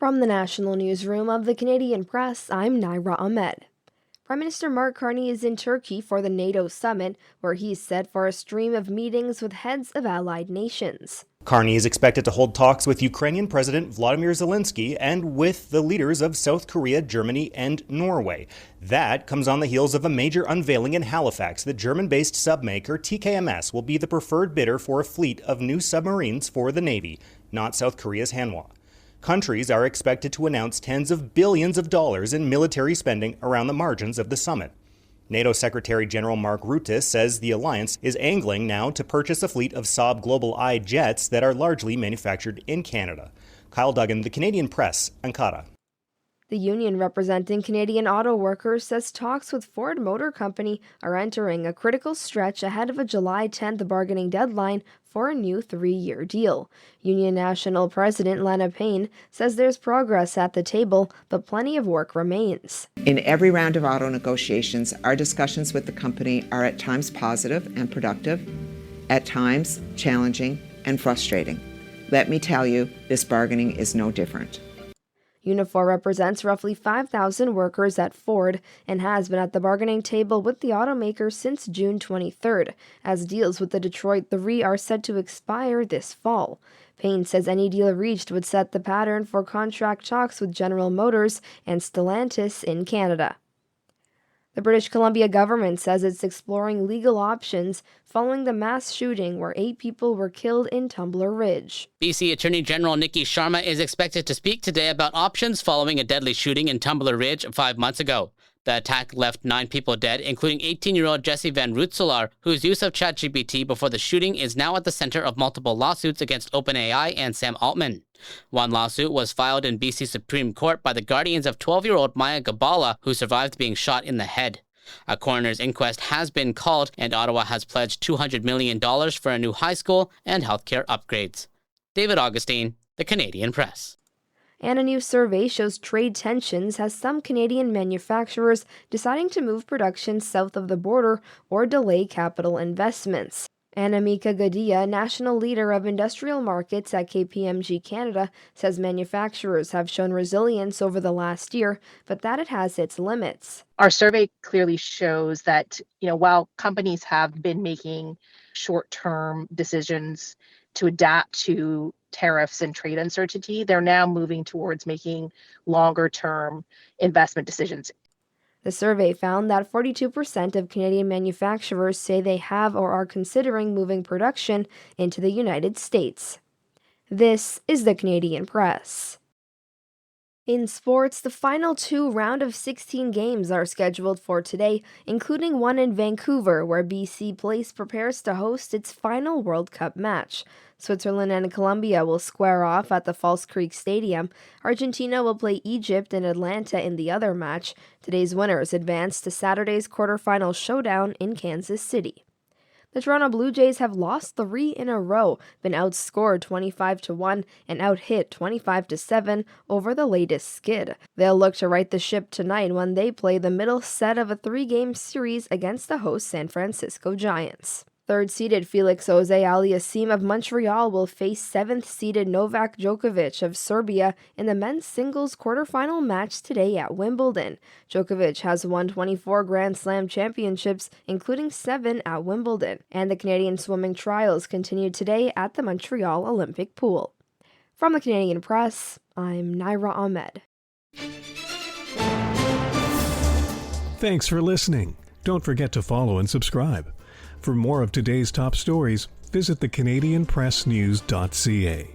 From the National Newsroom of the Canadian Press, I'm Naira Ahmed. Prime Minister Mark Carney is in Turkey for the NATO Summit, where he's set for a stream of meetings with heads of allied nations. Carney is expected to hold talks with Ukrainian President Vladimir Zelensky and with the leaders of South Korea, Germany, and Norway. That comes on the heels of a major unveiling in Halifax that German-based submaker TKMS will be the preferred bidder for a fleet of new submarines for the Navy, not South Korea's Hanwha. Countries are expected to announce tens of billions of dollars in military spending around the margins of the summit. NATO Secretary General Mark Rutte says the alliance is angling now to purchase a fleet of Saab Global I jets that are largely manufactured in Canada. Kyle Duggan, The Canadian Press, Ankara. The union representing Canadian auto workers says talks with Ford Motor Company are entering a critical stretch ahead of a July 10th bargaining deadline for a new 3-year deal. Union National President Lena Payne says there's progress at the table, but plenty of work remains. In every round of auto negotiations, our discussions with the company are at times positive and productive, at times challenging and frustrating. Let me tell you, this bargaining is no different. Unifor represents roughly 5,000 workers at Ford and has been at the bargaining table with the automaker since June 23rd, as deals with the Detroit 3 are set to expire this fall. Payne says any deal reached would set the pattern for contract talks with General Motors and Stellantis in Canada. The British Columbia government says it's exploring legal options following the mass shooting where 8 people were killed in Tumbler Ridge. BC Attorney General Nikki Sharma is expected to speak today about options following a deadly shooting in Tumbler Ridge 5 months ago. The attack left 9 people dead, including 18-year-old Jesse Van Rootselaar, whose use of ChatGPT before the shooting is now at the center of multiple lawsuits against OpenAI and Sam Altman. One lawsuit was filed in BC Supreme Court by the guardians of 12-year-old Maya Gabala, who survived being shot in the head. A coroner's inquest has been called, and Ottawa has pledged $200 million for a new high school and healthcare upgrades. David Augustine, The Canadian Press. And a new survey shows trade tensions has some Canadian manufacturers deciding to move production south of the border or delay capital investments. Anamika Gadia, national leader of industrial markets at KPMG Canada, says manufacturers have shown resilience over the last year, but that it has its limits. Our survey clearly shows that, while companies have been making short-term decisions to adapt to tariffs and trade uncertainty, they're now moving towards making longer-term investment decisions. The survey found that 42% of Canadian manufacturers say they have or are considering moving production into the United States. This is the Canadian Press. In sports, the final 2 round of 16 games are scheduled for today, including one in Vancouver, where BC Place prepares to host its final World Cup match. Switzerland and Colombia will square off at the Falls Creek Stadium. Argentina will play Egypt and Atlanta in the other match. Today's winners advance to Saturday's quarterfinal showdown in Kansas City. The Toronto Blue Jays have lost 3 in a row, been outscored 25-1 and outhit 25-7 over the latest skid. They'll look to right the ship tonight when they play the middle set of a 3-game series against the host San Francisco Giants. Third-seeded Felix Auger-Aliassime of Montreal will face 7th-seeded Novak Djokovic of Serbia in the men's singles quarterfinal match today at Wimbledon. Djokovic has won 24 Grand Slam championships, including 7 at Wimbledon, and the Canadian swimming trials continue today at the Montreal Olympic Pool. From the Canadian Press, I'm Naira Ahmed. Thanks for listening. Don't forget to follow and subscribe. For more of today's top stories, visit thecanadianpressnews.ca.